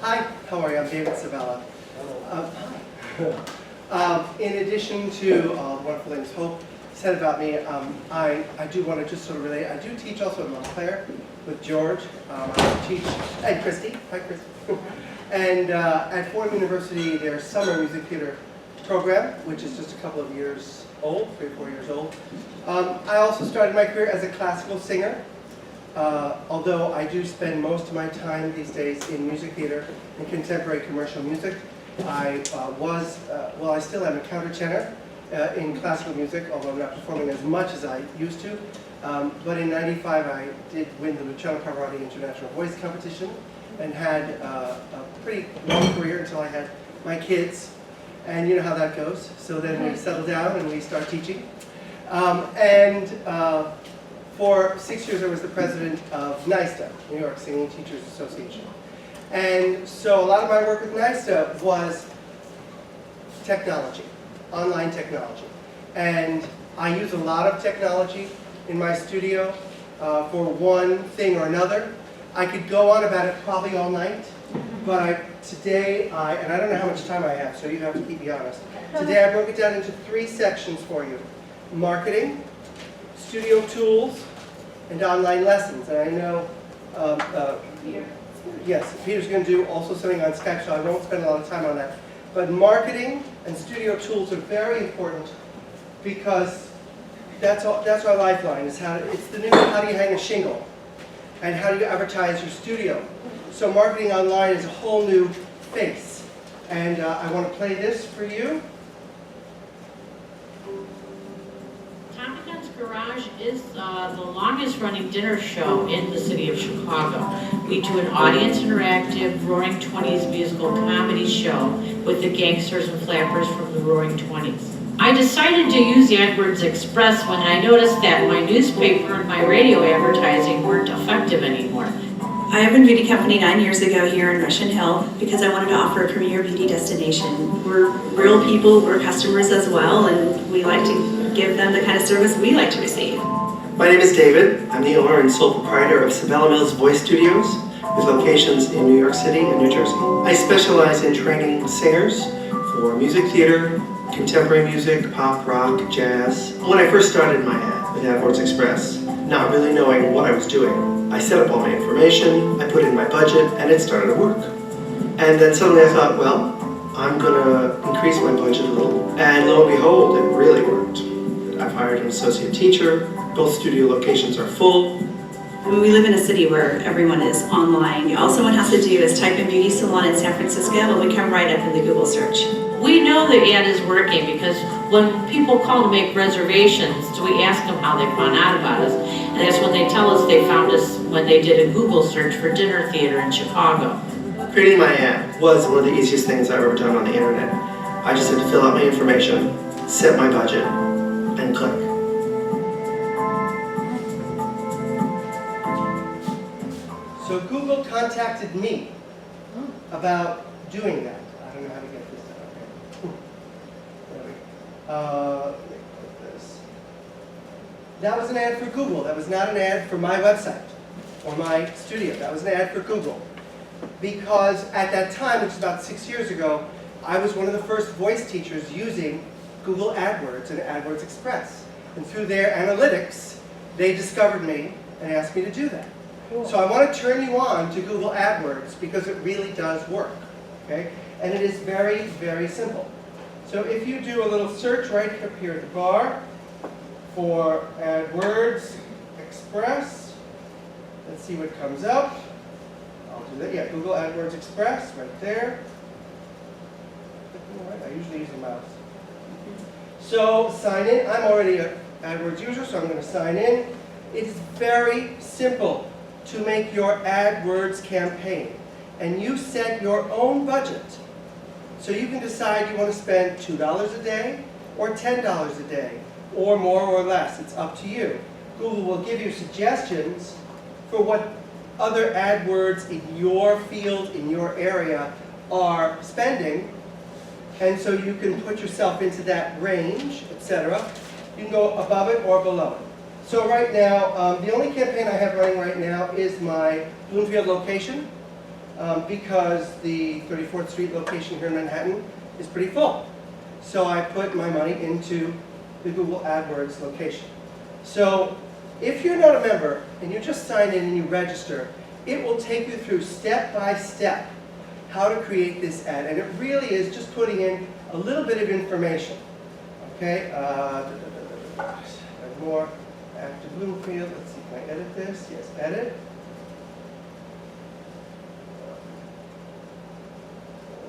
Hi, how are you? I'm David Sabella. In addition to the wonderful things Hope said about me, I do want to just sort of relate. I do teach also at Montclair with George. I teach, and Christy. Hi, Christy. And at Fordham University, their summer music theater program, which is just a couple of years old, 3 or 4 years old. I also started my career as a classical singer. Although I do spend most of my time these days in music theater and contemporary commercial music. I I still am a countertenor in classical music, although I'm not performing as much as I used to. But in '95 I did win the Luciano Pavarotti International Voice Competition and had a pretty long career until I had my kids. And you know how that goes. So then we settle down and we start teaching. For 6 years I was the president of NYSTA, New York Singing Teachers Association. And so a lot of my work with NYSTA was technology, online technology. And I use a lot of technology in my studio for one thing or another. I could go on about it probably all night, but today, and I don't know how much time I have, so you have to keep me honest. Today I broke it down into 3 sections for you. Marketing, studio tools, and online lessons. And I know, yes, Peter's going to do also something on Skype, so I won't spend a lot of time on that. But marketing and studio tools are very important because that's our lifeline. It's the new how do you hang a shingle, and how do you advertise your studio. So marketing online is a whole new face. And I want to play this for you. Garage is the longest running dinner show in the city of Chicago. We do an audience interactive Roaring 20s musical comedy show with the gangsters and flappers from the Roaring 20s. I decided to use the AdWords Express when I noticed that my newspaper and my radio advertising weren't effective anymore. I opened a beauty company 9 years ago here in Russian Hill because I wanted to offer a premier beauty destination. We're real people, we're customers as well, and we like to give them the kind of service we like to receive. My name is David. I'm the owner and sole proprietor of Sabella Mills Voice Studios with locations in New York City and New Jersey. I specialize in training singers for music theater, contemporary music, pop, rock, jazz. When I first started my ad with AdWords Express, not really knowing what I was doing, I set up all my information, I put in my budget, and it started to work. And then suddenly I thought, well, I'm going to increase my budget a little. And lo and behold, it really worked. I've hired an associate teacher, both studio locations are full. I mean, we live in a city where everyone is online. All someone has to do is type in beauty salon in San Francisco and we come right up in the Google search. We know the ad is working because when people call to make reservations, we ask them how they found out about us. And that's when they tell us they found us when they did a Google search for dinner theater in Chicago. Creating my ad was one of the easiest things I've ever done on the internet. I just had to fill out my information, set my budget, and click. So Google contacted me about doing that. I don't know how to get this done. Okay. There we go. Let me put this. That was an ad for Google. That was not an ad for my website or my studio. That was an ad for Google. Because at that time, which is about 6 years ago, I was one of the first voice teachers using Google AdWords and AdWords Express. And through their analytics, they discovered me and asked me to do that. Cool. So I want to turn you on to Google AdWords because it really does work. Okay? And it is very, very simple. So if you do a little search right up here at the bar for AdWords Express, let's see what comes up. I'll do that. Yeah, Google AdWords Express right there. I usually use the mouse. So sign in. I'm already an AdWords user, so I'm going to sign in. It's very simple to make your AdWords campaign. And you set your own budget. So you can decide you want to spend $2 a day or $10 a day, or more or less. It's up to you. Google will give you suggestions for what other AdWords in your field, in your area, are spending. And so you can put yourself into that range, etc. You can go above it or below it. So right now, the only campaign I have running right now is my Bloomfield location. because the 34th Street location here in Manhattan is pretty full. So I put my money into the Google AdWords location. So if you're not a member and you just sign in and you register, it will take you through step by step how to create this ad. And it really is just putting in a little bit of information. Okay? More active Bloomfield. Let's see, can I edit this? Yes, edit.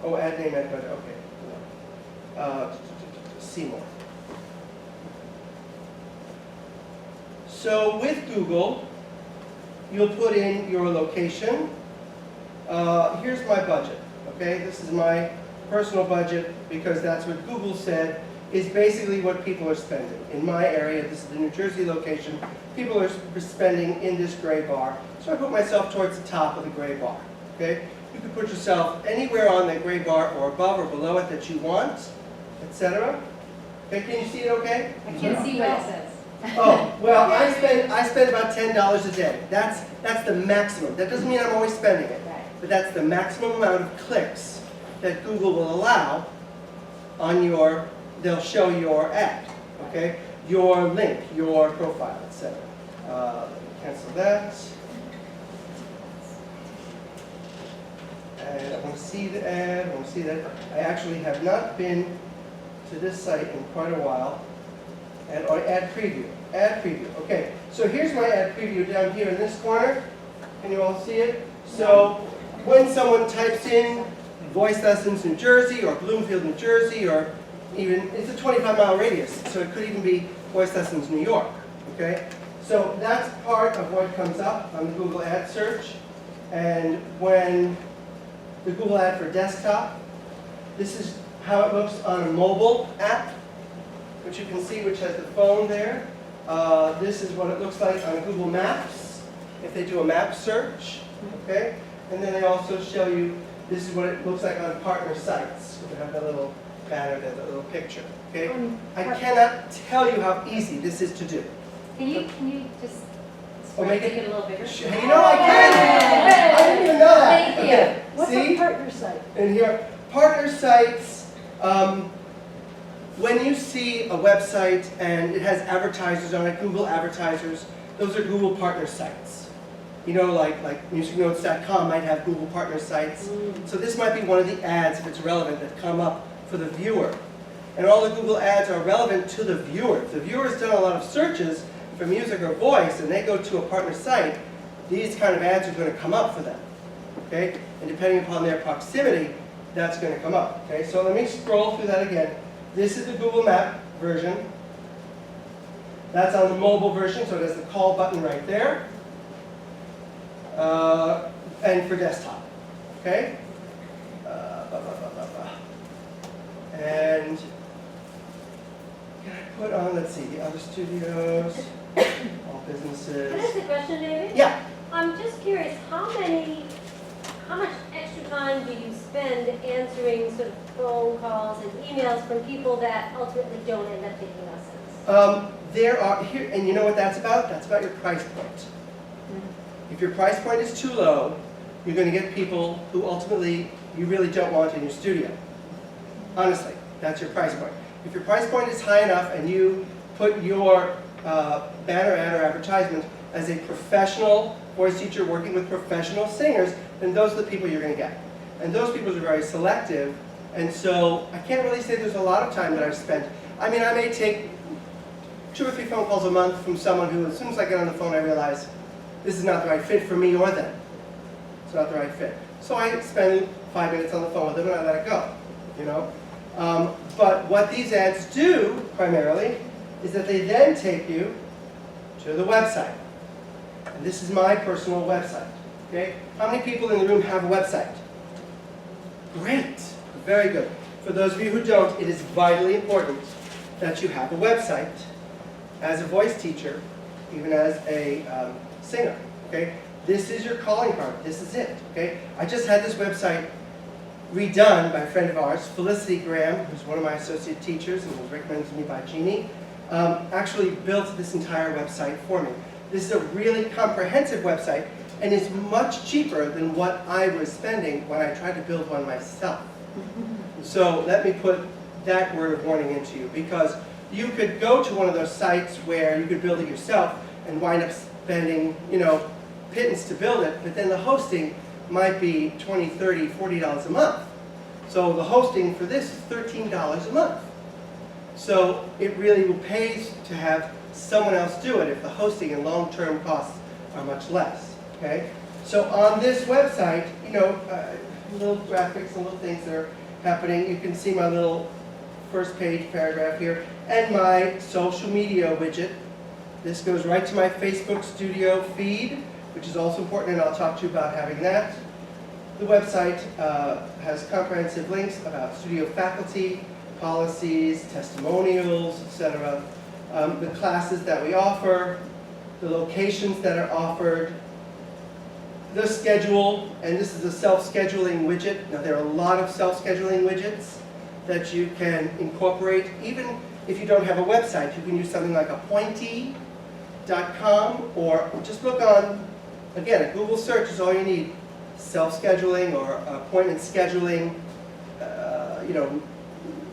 Oh, add name, add budget. Okay. See more. So with Google, you'll put in your location. Here's my budget. Okay, this is my personal budget because that's what Google said is basically what people are spending. In my area, this is the New Jersey location, people are spending in this gray bar. So I put myself towards the top of the gray bar. Okay? You can put yourself anywhere on the gray bar or above or below it that you want, etc. Okay, can you see it okay? I can't see what it says. Oh, well, I spend about $10 a day. That's the maximum. That doesn't mean I'm always spending it. Right. But that's the maximum amount of clicks that Google will allow on your, they'll show your ad, okay? Your link, your profile, etc. Let me cancel that. And I want to see the ad, I want to see that. I actually have not been to this site in quite a while. And or ad preview, okay. So here's my ad preview down here in this corner. Can you all see it? So when someone types in Voice Lessons New Jersey or Bloomfield, New Jersey, or even, it's a 25-mile radius, so it could even be Voice Lessons New York, okay? So that's part of what comes up on the Google ad search. And when the Google ad for desktop, this is how it looks on a mobile app, which you can see, which has the phone there. This is what it looks like on Google Maps, if they do a map search, okay? And then they also show you, this is what it looks like on partner sites. We have that little banner there, that little picture, okay? I cannot tell you how easy this is to do. Can you just make make it a little bigger? You know I can! I didn't even know that. Thank you. Okay, What's see? a partner site? And here, partner sites, when you see a website and it has advertisers on it, Google advertisers, those are Google partner sites. You know, like musicnotes.com might have Google partner sites. So this might be one of the ads, if it's relevant, that come up for the viewer. And all the Google ads are relevant to the viewer. If the viewer's done a lot of searches for music or voice and they go to a partner site, these kind of ads are going to come up for them. Okay? And depending upon their proximity, that's going to come up. Okay? So let me scroll through that again. This is the Google Map version. That's on the mobile version, so it has the call button right there. And for desktop. Okay? And can I put on, let's see, the other studios, all businesses. Can I ask a question, David? Yeah. I'm just curious, how much extra time do you spend answering sort of phone calls and emails from people that ultimately don't end up taking lessons? There are, here, and you know what that's about? That's about your price point. If your price point is too low, you're going to get people who ultimately you really don't want in your studio. Honestly, that's your price point. If your price point is high enough and you put your banner ad or advertisement as a professional voice teacher working with professional singers, then those are the people you're going to get. And those people are very selective, and so I can't really say there's a lot of time that I've spent. I mean, I may take 2 or 3 phone calls a month from someone who, as soon as I get on the phone, I realize this is not the right fit for me or them. It's not the right fit. So I spend 5 minutes on the phone with them and I let it go, you know. But what these ads do, primarily, is that they then take you to the website. And this is my personal website, okay? How many people in the room have a website? Great, very good. For those of you who don't, it is vitally important that you have a website as a voice teacher, even as a singer, okay? This is your calling card, this is it, okay? I just had this website redone by a friend of ours, Felicity Graham, who's one of my associate teachers and was recommended to me by Jeannie, actually built this entire website for me. This is a really comprehensive website and is much cheaper than what I was spending when I tried to build one myself. So let me put that word of warning into you, because you could go to one of those sites where you could build it yourself and wind up spending, pittance to build it, but then the hosting might be $20, $30, $40 a month. So the hosting for this is $13 a month. So it really will pay to have someone else do it if the hosting and long-term costs are much less, okay? So on this website, little graphics and little things that are happening. You can see my little first page paragraph here, and my social media widget. This goes right to my Facebook Studio feed, which is also important, and I'll talk to you about having that. The website has comprehensive links about studio faculty, policies, testimonials, etc. The classes that we offer, the locations that are offered, the schedule, and this is a self-scheduling widget. Now there are a lot of self-scheduling widgets that you can incorporate. Even if you don't have a website, you can use something like appointee.com, or just look on, again, a Google search is all you need. Self-scheduling or appointment scheduling,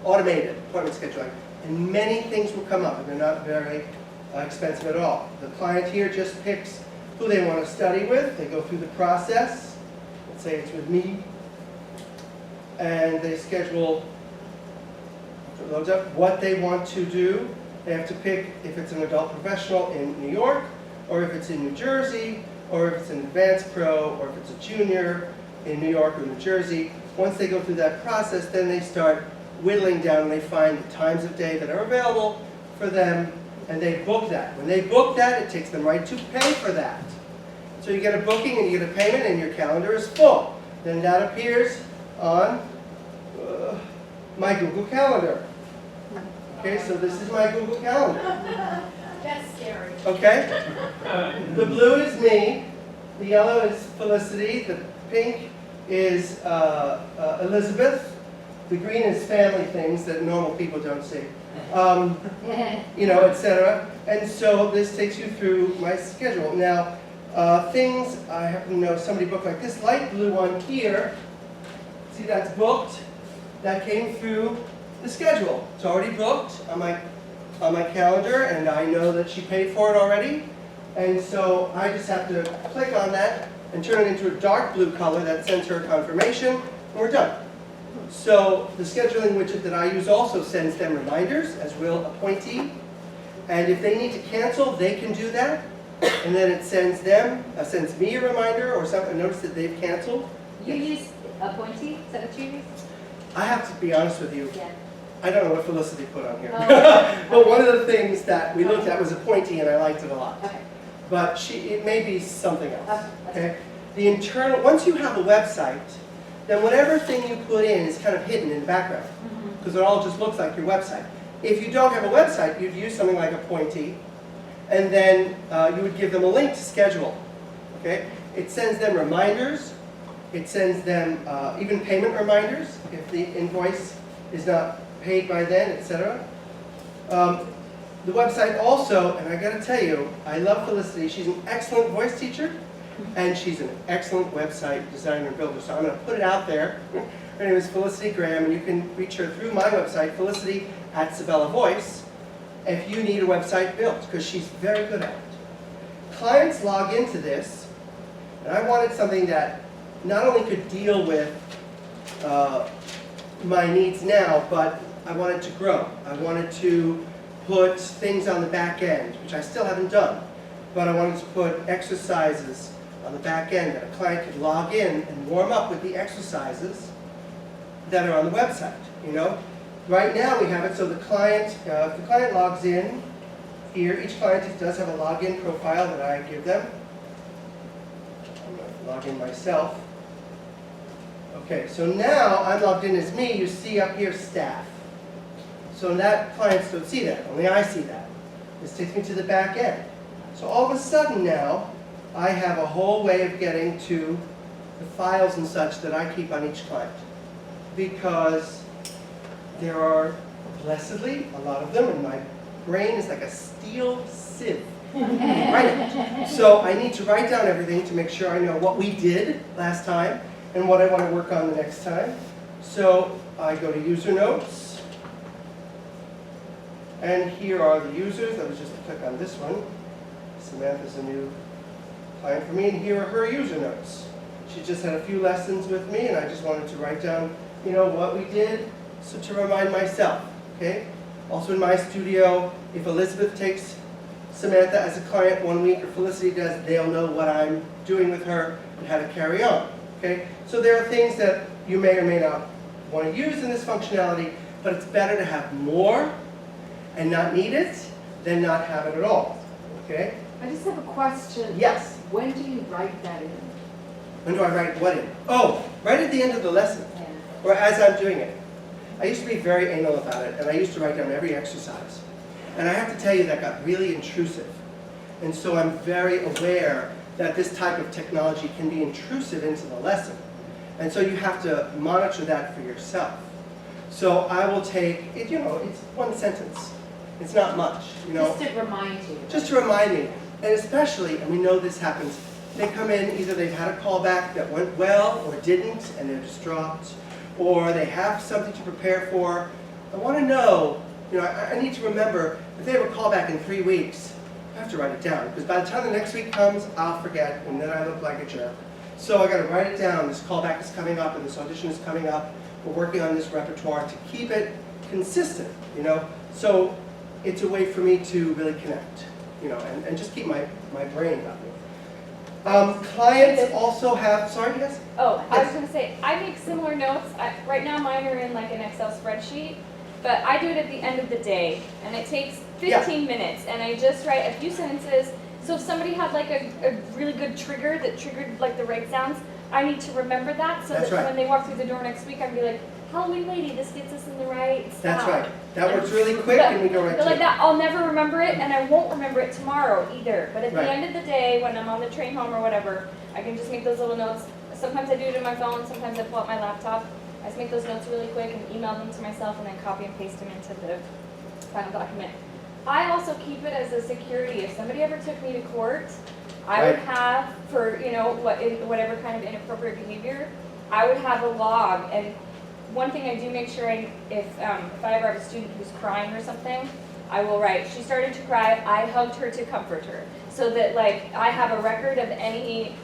automated appointment scheduling. And many things will come up, and they're not very expensive at all. The client here just picks who they want to study with. They go through the process. Let's say it's with me. And they schedule, loads up what they want to do. They have to pick if it's an adult professional in New York, or if it's in New Jersey, or if it's an advanced pro, or if it's a junior in New York or New Jersey. Once they go through that process, then they start whittling down, and they find the times of day that are available for them, and they book that. When they book that, it takes them right to pay for that. So you get a booking and you get a payment, and your calendar is full. Then that appears on my Google Calendar. Okay, so this is my Google Calendar. That's scary. Okay? The blue is me, the yellow is Felicity, the pink is Elizabeth, the green is family things that normal people don't see, etc. And so this takes you through my schedule. Now, things I happen to know somebody booked, like this light blue one here, see that's booked, that came through the schedule. It's already booked on my calendar, and I know that she paid for it already. And so I just have to click on that and turn it into a dark blue color that sends her confirmation, and we're done. So the scheduling widget that I use also sends them reminders, as will Appointee. And if they need to cancel, they can do that. And then it sends me a reminder or something, notice that they've canceled. You use Appointee? Is that what you use? I have to be honest with you. Yeah. I don't know what Felicity put on here. Oh. But one of the things that we looked at was Appointee, and I liked it a lot. Okay. But it may be something else. Okay. Okay? Once you have a website, then whatever thing you put in is kind of hidden in the background, because it all just looks like your website. If you don't have a website, you'd use something like Appointee, and then you would give them a link to schedule. Okay? It sends them reminders. It sends them even payment reminders if the invoice is not paid by then, etc. The website also, and I got to tell you, I love Felicity. She's an excellent voice teacher, and she's an excellent website designer and builder. So I'm going to put it out there. Her name is Felicity Graham, and you can reach her through my website, Felicity@Sabella Voice, if you need a website built, because she's very good at it. Clients log into this, and I wanted something that not only could deal with my needs now, but I wanted to grow. I wanted to put things on the back end, which I still haven't done, but I wanted to put exercises on the back end that a client could log in and warm up with the exercises that are on the website. Right now we have it so the client, if the client logs in here, each client does have a login profile that I give them. I'm going to log in myself. Okay, so now I'm logged in as me. You see up here staff. So that clients don't see that, only I see that. This takes me to the back end. So all of a sudden now, I have a whole way of getting to the files and such that I keep on each client. Because there are, blessedly, a lot of them, and my brain is like a steel sieve. Right. So I need to write down everything to make sure I know what we did last time and what I want to work on the next time. So I go to user notes. And here are the users. Let me just click on this one. Samantha's a new client for me, and here are her user notes. She just had a few lessons with me, and I just wanted to write down, what we did, so to remind myself, okay? Also in my studio, if Elizabeth takes Samantha as a client 1 week, or Felicity does, they'll know what I'm doing with her and how to carry on, okay? So there are things that you may or may not want to use in this functionality, but it's better to have more and not need it than not have it at all, okay? I just have a question. Yes. When do you write that in? When do I write what in? Oh, right at the end of the lesson, or as I'm doing it. I used to be very anal about it, and I used to write down every exercise. And I have to tell you, that got really intrusive. And so I'm very aware that this type of technology can be intrusive into the lesson. And so you have to monitor that for yourself. So I will take, it's one sentence. It's not much, Just to remind you. Just to remind me. And especially, and we know this happens, they come in, either they've had a callback that went well or didn't, and they're distraught, or they have something to prepare for. I want to know, I need to remember, if they have a callback in 3 weeks, I have to write it down, because by the time the next week comes, I'll forget, and then I look like a jerk. So I got to write it down. This callback is coming up, and this audition is coming up. We're working on this repertoire to keep it consistent, So it's a way for me to really connect, and just keep my brain about it. Clients also have, sorry, yes? Oh, I Yes. was gonna say, I make similar notes. Right now mine are in like an Excel spreadsheet, but I do it at the end of the day, and it takes 15 minutes, and I just write a few sentences. So if somebody had like a really good trigger that triggered like the right sounds, I need to remember that, so That's that right. when they walk through the door next week, I can be like, Halloween lady, this gets us in the right spot. That's right. That works really quick, and we go right But to like it. that, I'll never remember it, and I won't remember it tomorrow either. But at Right. the end of the day, when I'm on the train home or whatever, I can just make those little notes. Sometimes I do it on my phone, sometimes I pull out my laptop. I just make those notes really quick and email them to myself, and then copy and paste them into the final document. I also keep it as a security. If somebody ever took me to court, I would Right. have, for whatever kind of inappropriate behavior, I would have a log. And one thing I do make sure if I ever have a student who's crying or something, I will write, she started to cry, I hugged her to comfort her. So that I have a record of any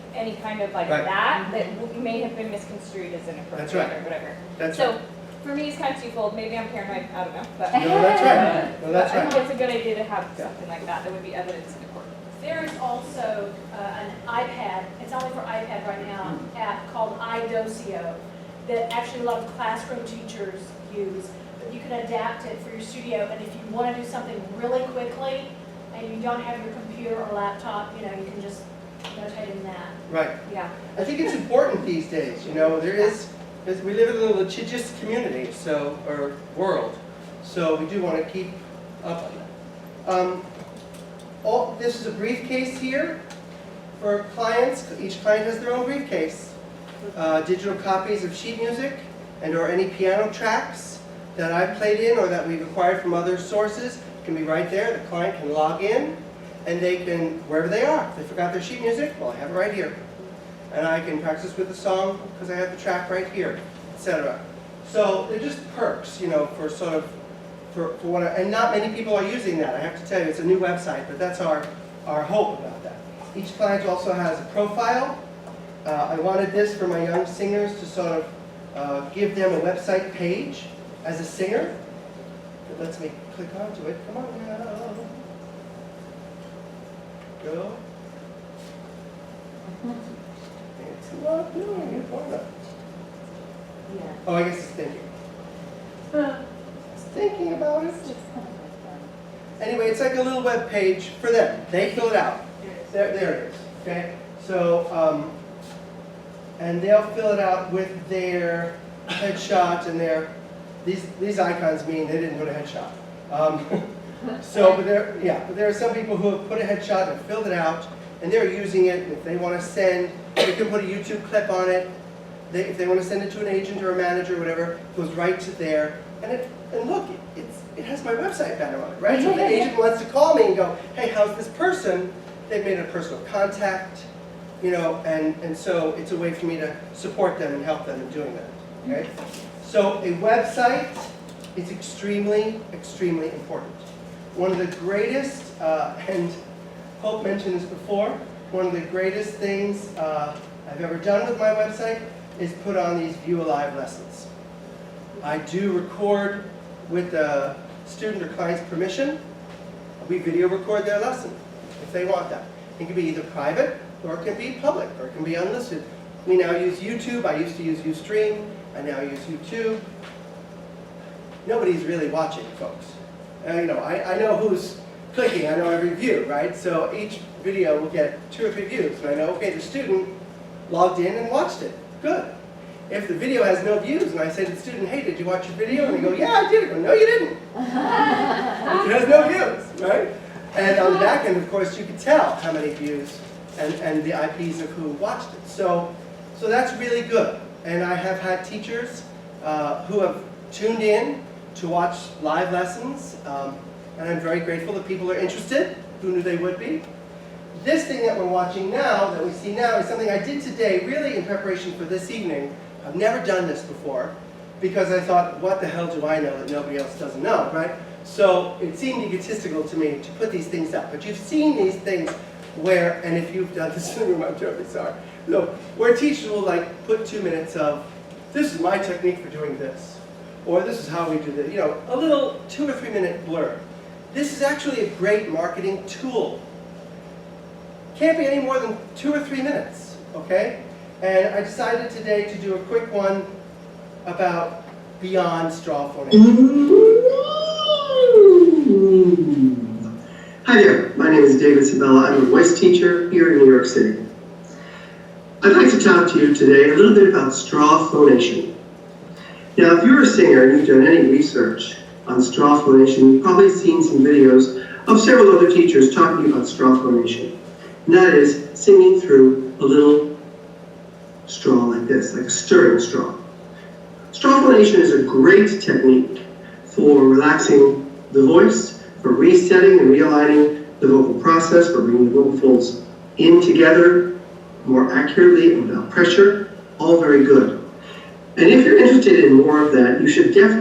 kind of Right. that may have been misconstrued as inappropriate That's right. or whatever. That's So right. for me, it's kind of twofold. Maybe I'm paranoid, I don't know. But No, that's right. No, that's I think right. it's a good idea to have something like that. That would be evidence in the court. There is also an iPad, it's only for iPad right now, app called iDocio that actually a lot of classroom teachers use. But you can adapt it for your studio, and if you want to do something really quickly and you don't have your computer or laptop, you can just notate in that. Right. Yeah. I think it's important these days, we live in a litigious community, or world, so we do want to keep up on that. This is a briefcase here for clients. Each client has their own briefcase. Digital copies of sheet music or any piano tracks that I've played in or that we've acquired from other sources can be right there. The client can log in and they can, wherever they are, if they forgot their sheet music, well, I have it right here. And I can practice with the song because I have the track right here, etc. So they're just perks, for sort of, for what, and not many people are using that. I have to tell you, it's a new website, but that's our hope about that. Each client also has a profile. I wanted this for my young singers to sort of give them a website page as a singer. It lets me click onto it. Come on now. Go. It's not doing it. Why not? Yeah. Oh, I guess it's thinking. It's thinking about it. Anyway, it's like a little web page for them. They fill it out. There it is. Okay. So, and they'll fill it out with their headshot and these icons mean they didn't put a headshot. But there are some people who have put a headshot and filled it out, and they're using it. And if they want to send, they can put a YouTube clip on it. If they want to send it to an agent or a manager or whatever, it goes right to their And look, it has my website banner on it, right? So if the agent wants to call me and go, hey, how's this person? They've made a personal contact, you know, and so it's a way for me to support them and help them in doing that, okay? So a website is extremely, extremely important. One of the greatest, and Hope mentioned this before, one of the greatest things I've ever done with my website is put on these View Alive lessons. I do record with the student or client's permission. We video record their lesson if they want that. It can be either private or it can be public or it can be unlisted. We now use YouTube. I used to use Ustream. I now use YouTube. Nobody's really watching, folks. You know, I know who's clicking. I know every view, right? So each video will get 2 or 3 views. And I know, okay, the student logged in and watched it. Good. If the video has no views and I say to the student, hey, did you watch your video? And they go, yeah, I did. I go, no, you didn't. It has no views, right? And on the back end, of course, you can tell how many views and the IPs of who watched it. So that's really good. And I have had teachers who have tuned in to watch live lessons. And I'm very grateful that people are interested. Who knew they would be? This thing that we're watching now, that we see now, is something I did today, really in preparation for this evening. I've never done this before, because I thought, what the hell do I know that nobody else doesn't know, right? So it seemed egotistical to me to put these things up. But you've seen these things where, and if you've done this in the room, I'm terribly sorry, no, where teachers will like put 2 minutes of, this is my technique for doing this, or this is how we do this, you know, a little 2 or 3 minute blurb. This is actually a great marketing tool. Can't be any more than 2 or 3 minutes, okay? And I decided today to do a quick one about beyond straw phonation. Hi there, my name is David Sabella. I'm a voice teacher here in New York City. I'd like to talk to you today a little bit about straw phonation. Now, if you're a singer and you've done any research on straw phonation, you've probably seen some videos of several other teachers talking about straw phonation. And that is singing through a little straw like this, like a stirring straw. Straw phonation is a great technique for relaxing the voice, for resetting and realigning the vocal process, for bringing the vocal folds in together more accurately and without pressure. All very good. And if you're interested in more of that, you should definitely